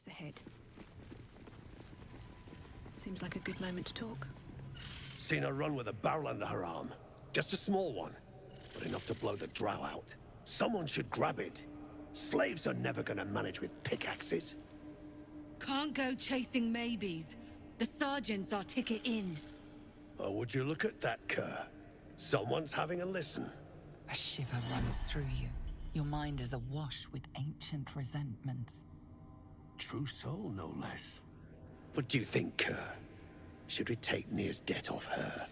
What's ahead? Seems like a good moment to talk. Seen her run with a barrel under her arm. Just a small one, but enough to blow the drow out. Someone should grab it. Slaves are never gonna manage with pickaxes. Can't go chasing maybes. The sergeant's our ticket in. Oh, would you look at that, Kerr? Someone's having a listen. A shiver runs through you. Your mind is awash with ancient resentments. True soul, no less. What do you think, Kerr? Should we take Nir's debt off her?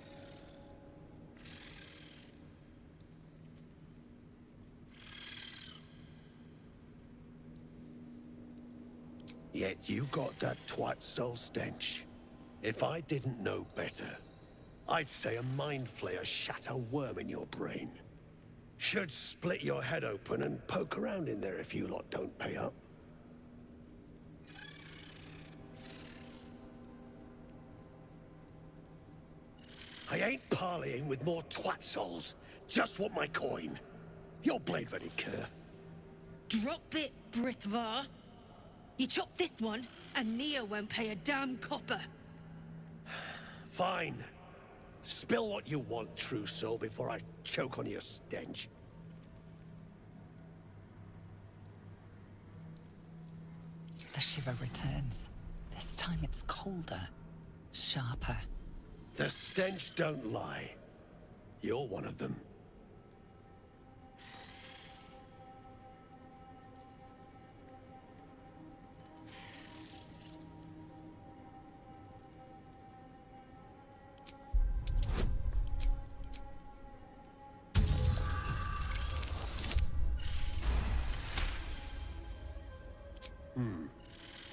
Yet you got that twat soul stench. If I didn't know better, I'd say a mind flayer shat a worm in your brain. Should split your head open and poke around in there if you lot don't pay up. I ain't parleying with more twat souls. Just want my coin. Your blade ready, Kerr. Drop it, Britvar. You chop this one, and Nia won't pay a damn copper. Fine. Spill what you want, true soul, before I choke on your stench. The shiver returns. This time it's colder, sharper. The stench don't lie. You're one of them.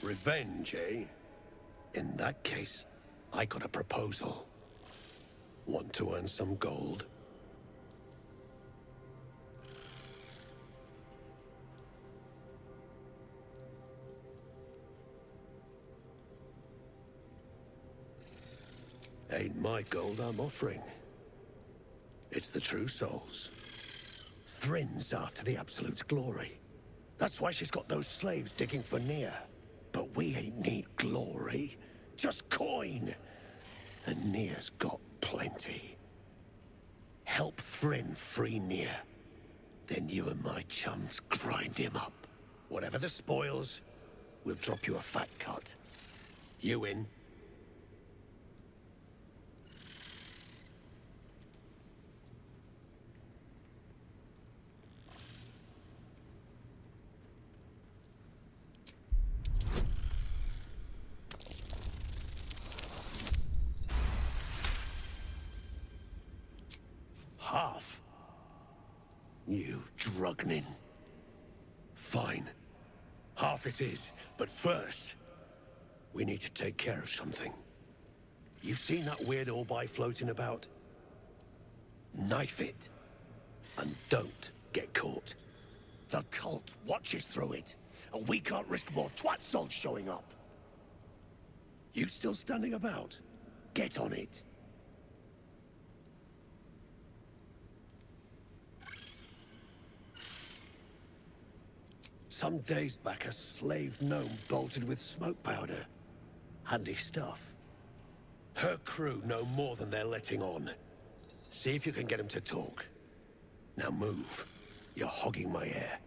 Revenge, eh? In that case, I got a proposal. Want to earn some gold? Ain't my gold I'm offering. It's the true souls. Thrin's after the Absolute's glory. That's why she's got those slaves digging for Nia. But we ain't need glory, just coin. And Nia's got plenty. Help Thryn free Nia. Then you and my chums grind him up. Whatever the spoils, we'll drop you a fat cut. You in? Half? You drugnin. Fine. Half it is, but first, we need to take care of something. You've seen that weird orbi floating about? Knife it. And don't get caught. The cult watches through it, and we can't risk more twat souls showing up. You still standing about? Get on it. Some days back, a slave gnome bolted with smoke powder. Handy stuff. Her crew know more than they're letting on. See if you can get them to talk. Now move. You're hogging my air.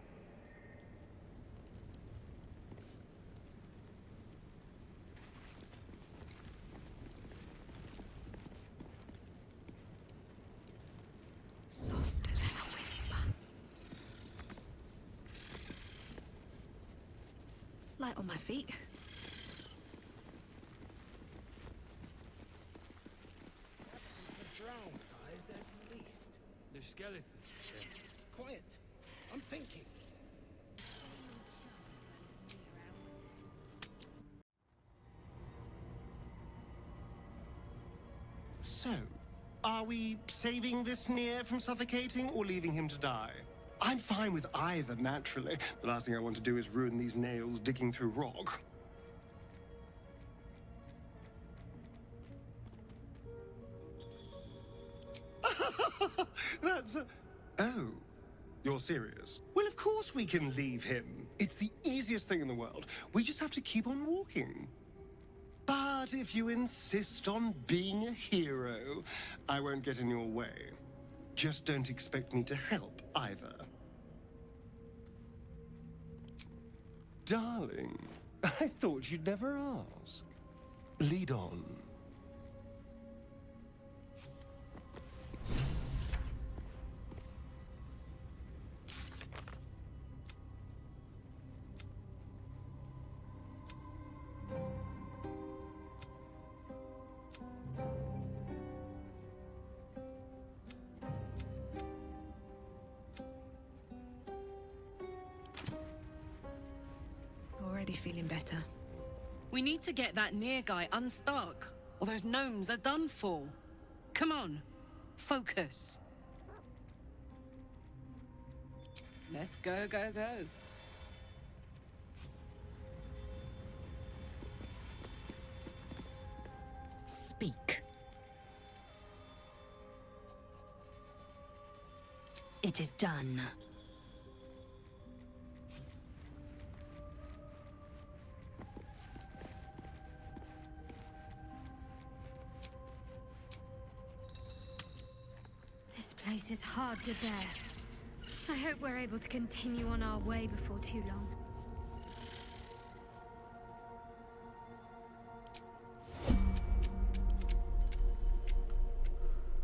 Softer than a whisper. Light on my feet. Drow-sized at least. They're skeletons. Quiet. I'm thinking. So, are we saving this Nier from suffocating or leaving him to die? I'm fine with either, naturally. The last thing I want to do is ruin these nails digging through rock. That's a... Oh, you're serious? Well, if Of course we can leave him. It's the easiest thing in the world. We just have to keep on walking. But if you insist on being a hero, I won't get in your way. Just don't expect me to help either. Darling, I thought you'd never ask. Lead on. Already feeling better. We need to get that near guy unstuck, or those gnomes are done for. Come on, focus. Let's go, go, go. Speak. It is done. This place is hard to bear. I hope we're able to continue on our way before too long.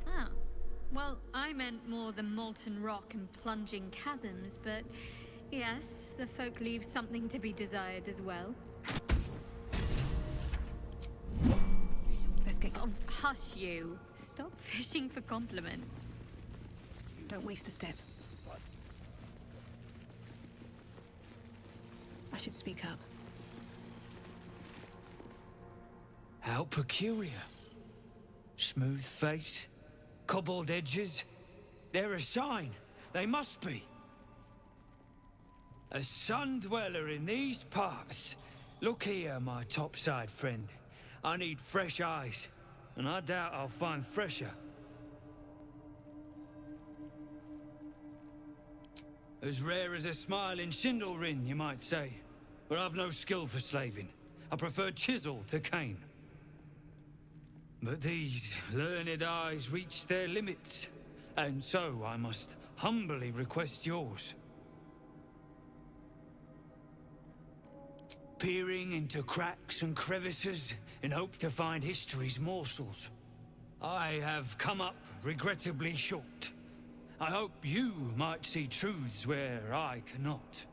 Oh. Well, I meant more the molten rock and plunging chasms, but yes, the folk leave something to be desired as well. Let's get Oh, hush you. Stop fishing for compliments. Don't waste a step. I should speak up. How peculiar. Smooth face, cobbled edges. They're a sign. They must be. A sun dweller in these parts. Look here, my topside friend. I need fresh eyes, and I doubt I'll find fresher. As rare as a smile in Sindlerin, you might say. But I've no skill for slaving. I prefer chisel to cane. But these learned eyes reach their limits, and so I must humbly request yours. Peering into cracks and crevices in hope to find history's morsels. I have come up regrettably short. I hope you might see truths where I cannot.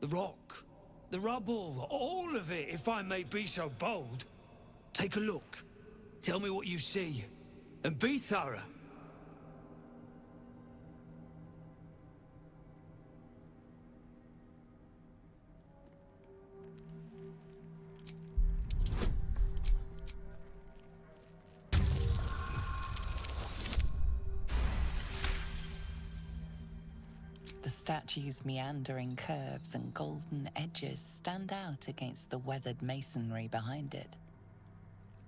The rock, the rubble, all of it, if I may be so bold. Take a look. Tell me what you see. And be thorough. The statue's meandering curves and golden edges stand out against the weathered masonry behind it.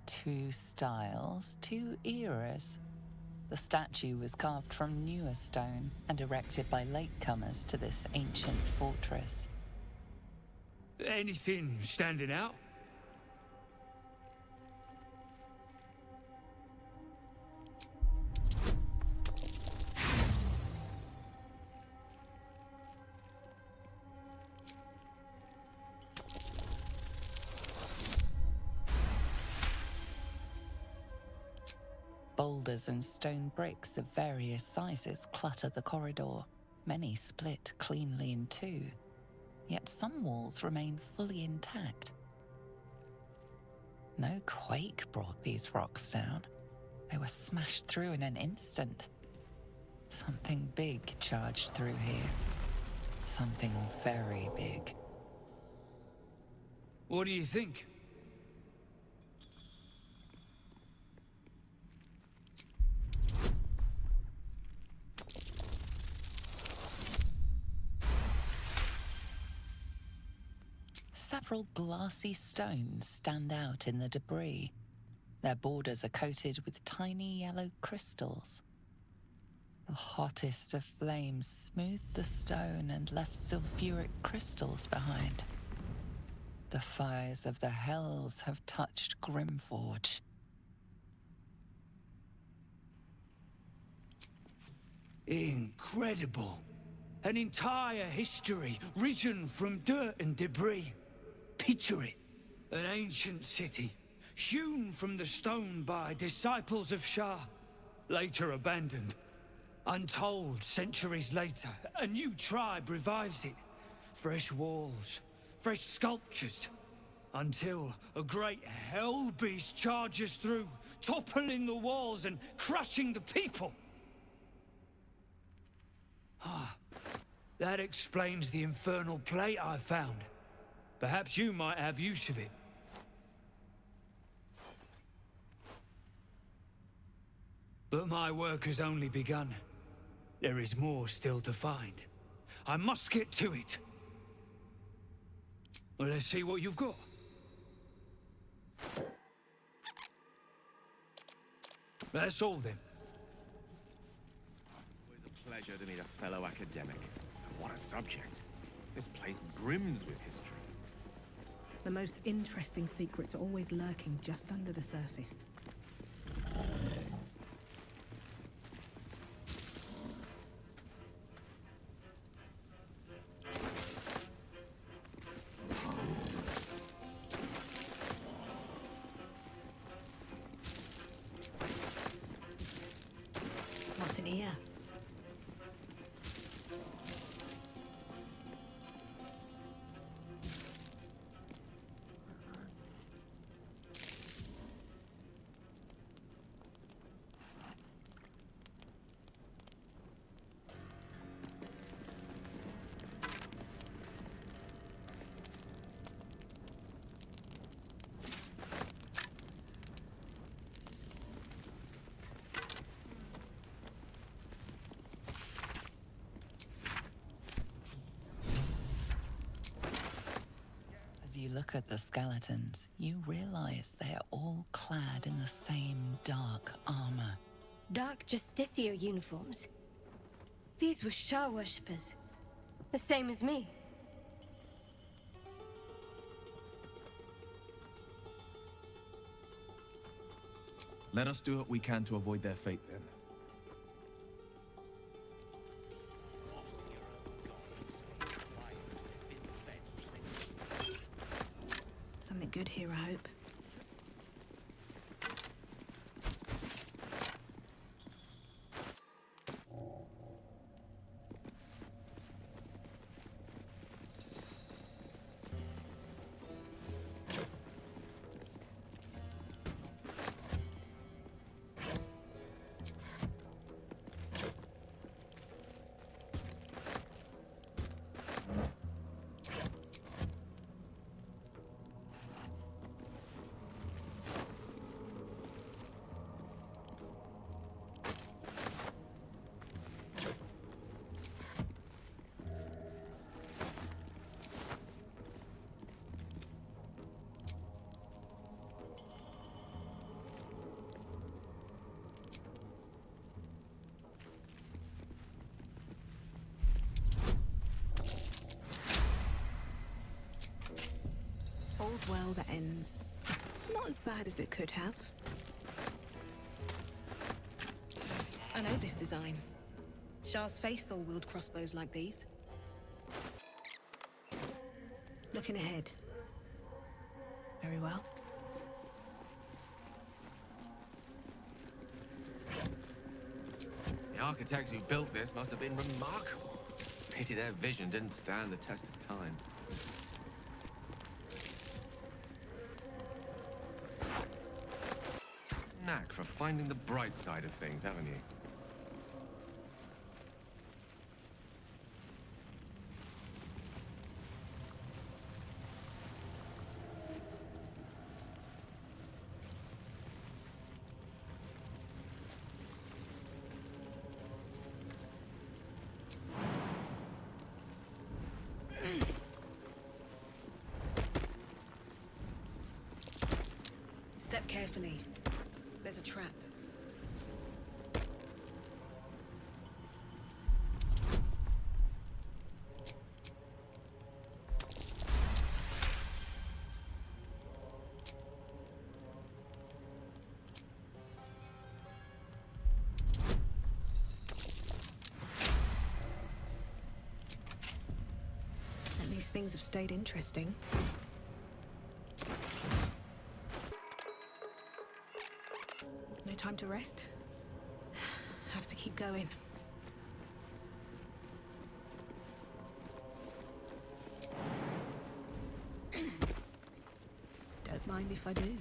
Two styles, two eras. The statue was carved from newer stone and erected by latecomers to this ancient fortress. Anything standing out? Boulders and stone bricks of various sizes clutter the corridor, many split cleanly in two, yet some walls remain fully intact. No quake brought these rocks down. They were smashed through in an instant. Something big charged through here. Something very big. What do you think? Several glassy stones stand out in the debris. Their borders are coated with tiny yellow crystals. The hottest of flames smoothed the stone and left sulfuric crystals behind. The fires of the hells have touched Grimforge. Incredible. An entire history risen from dirt and debris. Picture it. An ancient city, hewn from the stone by disciples of Shah, later abandoned. Untold centuries later, a new tribe revives it. Fresh walls, fresh sculptures, until a great hell beast charges through, toppling the walls and crushing the people. That explains the infernal plate I found. Perhaps you might have use of it. But my work has only begun. There is more still to find. I must get to it. Well, let's see what you've got. That's all then. Always a pleasure to meet a fellow academic. What a subject. This place brims with history. The most interesting secrets are always lurking just under the surface. What's in here? As you look at the skeletons, you realize they are all clad in the same dark armor. Dark Justiciar uniforms. These were Shah worshippers. The same as me. Let us do what we can to avoid their fate, then. Something good here, I hope. All's well that ends not as bad as it could have. I know this design. Shah's faithful wield crossbows like these. Looking ahead. Very well. The architects who built this must have been remarkable. Pity their vision didn't stand the test of time. Knack for finding the bright side of things, haven't you? Step carefully. There's a trap. least things have stayed interesting. No time to rest. Have to keep going. Don't mind if I do.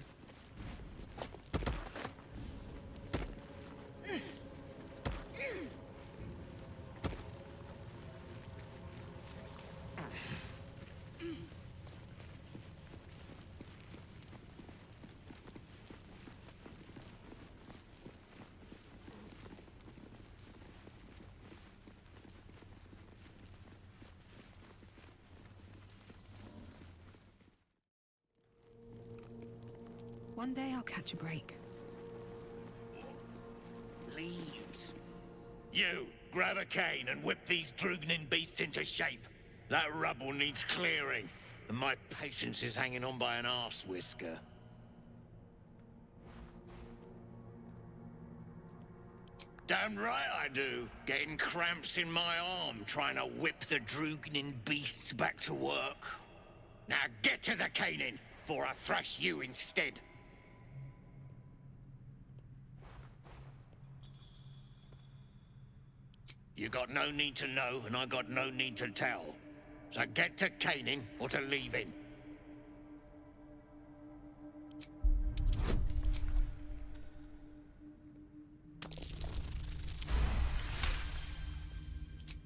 One day I'll catch a break. Leaves. You, grab a cane and whip these Drugnin beasts into shape. That rubble needs clearing, and my patience is hanging on by an arse whisker. Damn right I do. Getting cramps in my arm trying to whip the Drugnin beasts back to work. Now get to the caning, before I thrash you instead. You got no need to know, and I got no need to tell. So get to caning or to leaving.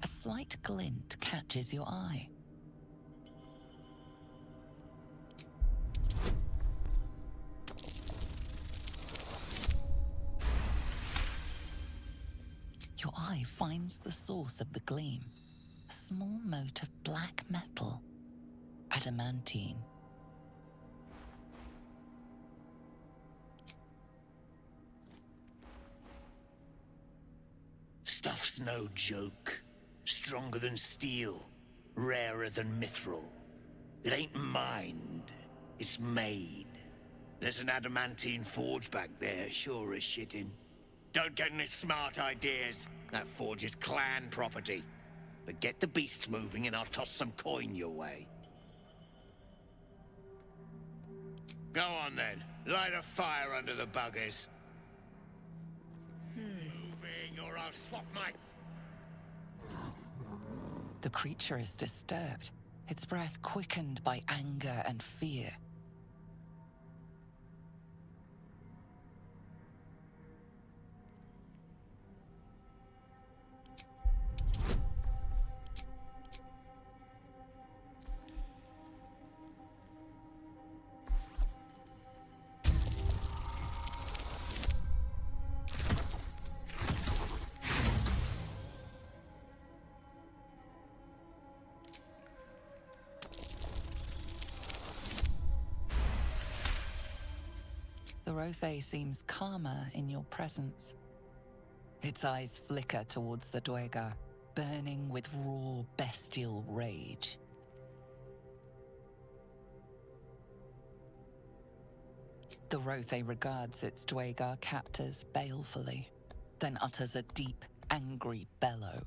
A slight glint catches your eye. Your eye finds the source of the gleam. A small mote of black metal. Adamantine. Stuff's no joke. Stronger than steel. Rarer than mithril. It ain't mined. It's made. There's an adamantine forge back there, sure as shitting. Don't get any smart ideas. That forge is clan property. But get the beasts moving and I'll toss some coin your way. Go on then. Light a fire under the buggers. Moving or I'll swap my... The creature is disturbed, its breath quickened by anger and fear. The Rothe seems calmer in your presence. Its eyes flicker towards the Duergar, burning with raw, bestial rage. The Rothe regards its Duergar captors balefully, then utters a deep, angry bellow.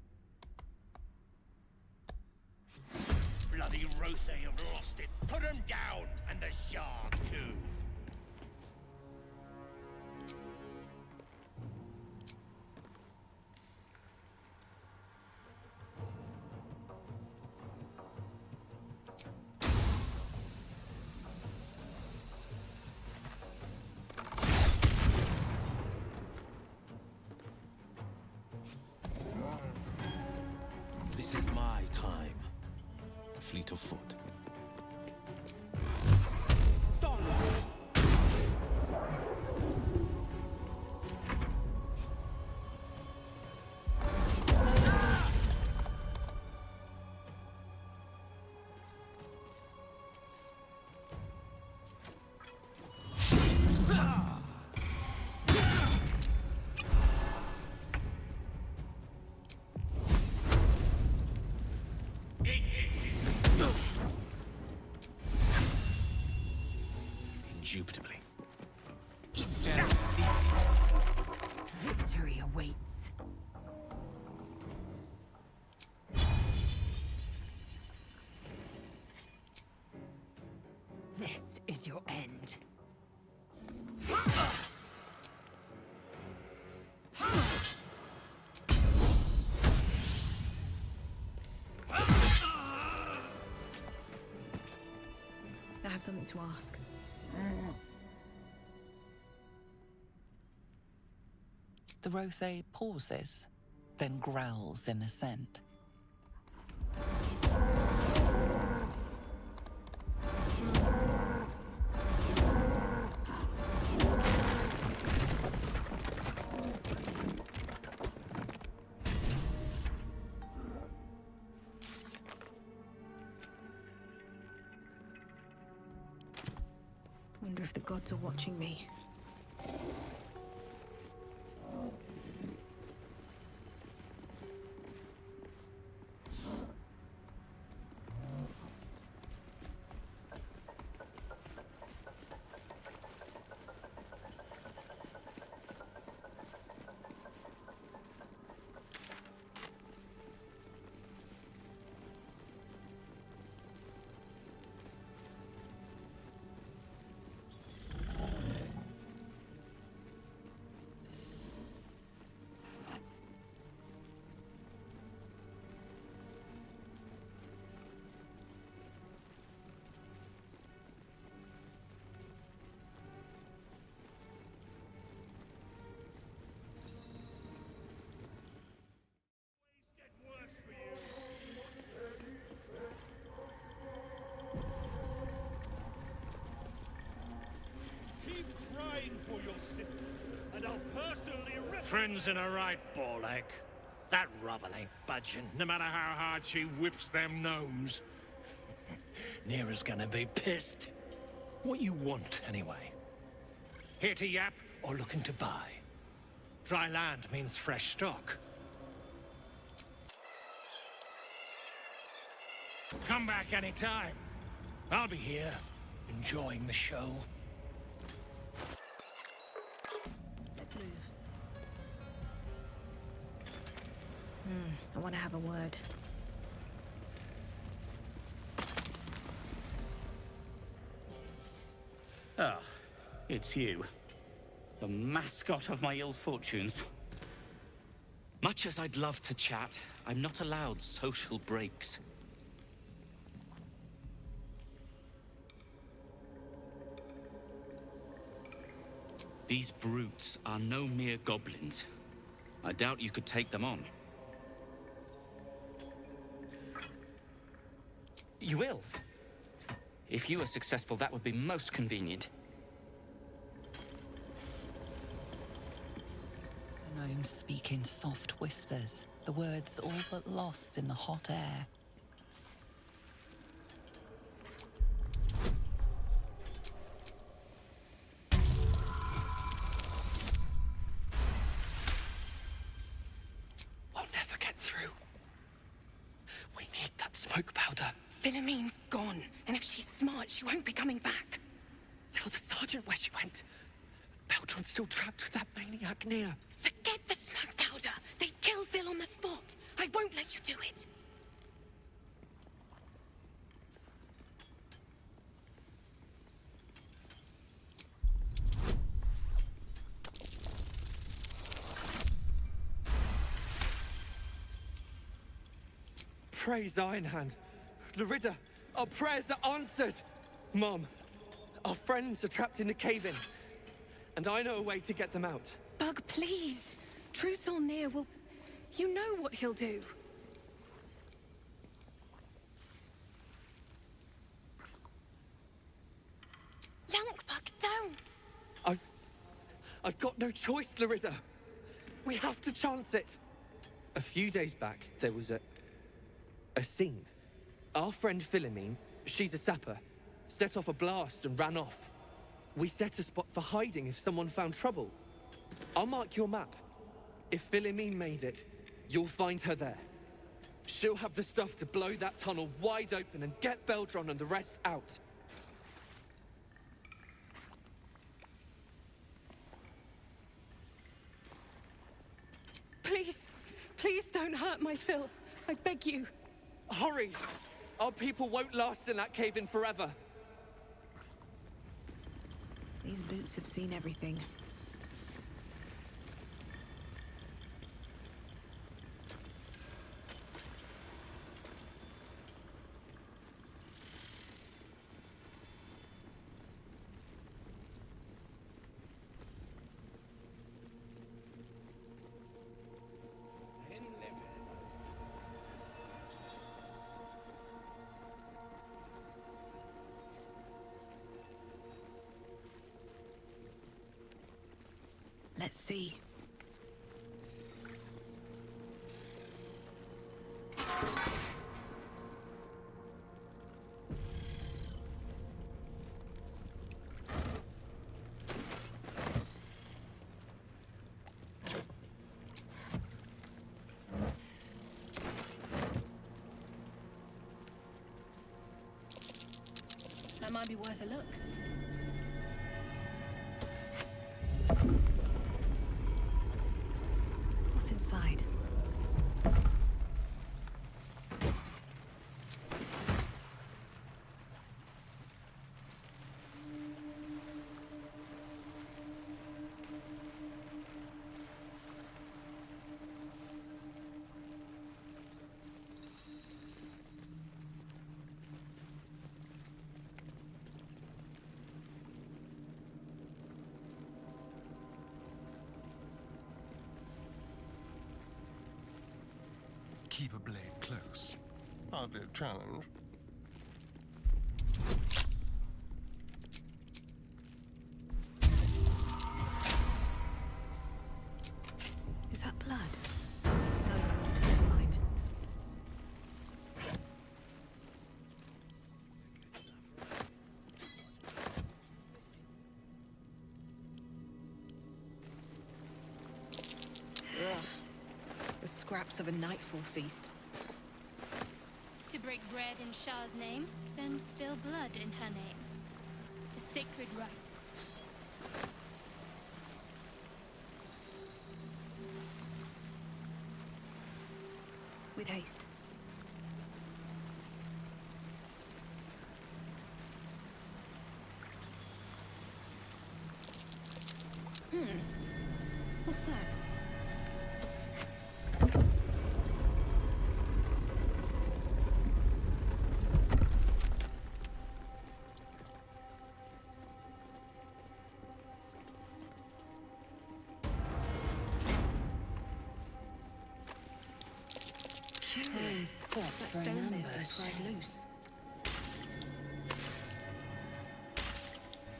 Bloody Rothe have lost it. Put them down, and the Shard too. This is my time. Fleet of foot. Indubitably. Victory awaits. your end. I have something to ask. The Rothe pauses, then growls in assent. Wonder if the gods are watching me. Friends in a right, Borlek. That rubble ain't budging, no matter how hard she whips them gnomes. Neera's gonna be pissed. What you want, anyway? Here to yap, or looking to buy? Dry land means fresh stock. Come back anytime. I'll be here, enjoying the show. Let's move. I want to have a word. Ah, it's you. The mascot of my ill fortunes. Much as I'd love to chat, I'm not allowed social breaks. These brutes are no mere goblins. I doubt you could take them on. You will. If you are successful, that would be most convenient. The gnomes speak in soft whispers, the words all but lost in the hot air. We'll never get through. We need that smoke powder. Philommene's gone, and if she's smart, she won't be coming back. Tell the sergeant where she went. Baltur's still trapped with that maniac near. Forget the smoke powder. They'd kill Phil on the spot. I won't let you do it. Praise Ironhand. Larida, our prayers are answered! Mom, our friends are trapped in the cave-in, and I know a way to get them out. Bug, please. True Solnir will... You know what he'll do. Yankbug, don't! I've got no choice, Larida. We have to chance it. A few days back, there was a scene. Our friend Philomene, she's a sapper, set off a blast and ran off. We set a spot for hiding if someone found trouble. I'll mark your map. If Philomene made it, you'll find her there. She'll have the stuff to blow that tunnel wide open and get Beldron and the rest out. Please, please don't hurt my Phil. I beg you. Hurry! Our people won't last in that cave-in forever. These boots have seen everything. Let's see. That might be worth a look. What's inside? Keep a blade close. Hardly a challenge. Is that blood? No, never mind. Ugh. The scraps of a nightfall feast. To break bread in Shah's name, then spill blood in her name. A sacred rite. With haste. What's that? Curious. That stone there's been pried loose.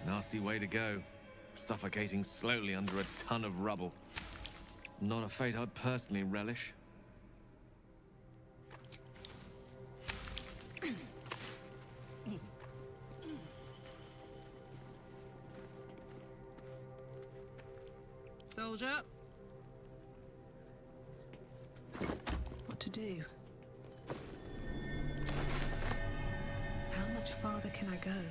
Nasty way to go. Suffocating slowly under a ton of rubble. Not a fate I'd personally relish. Soldier. What to do? How much farther can I go?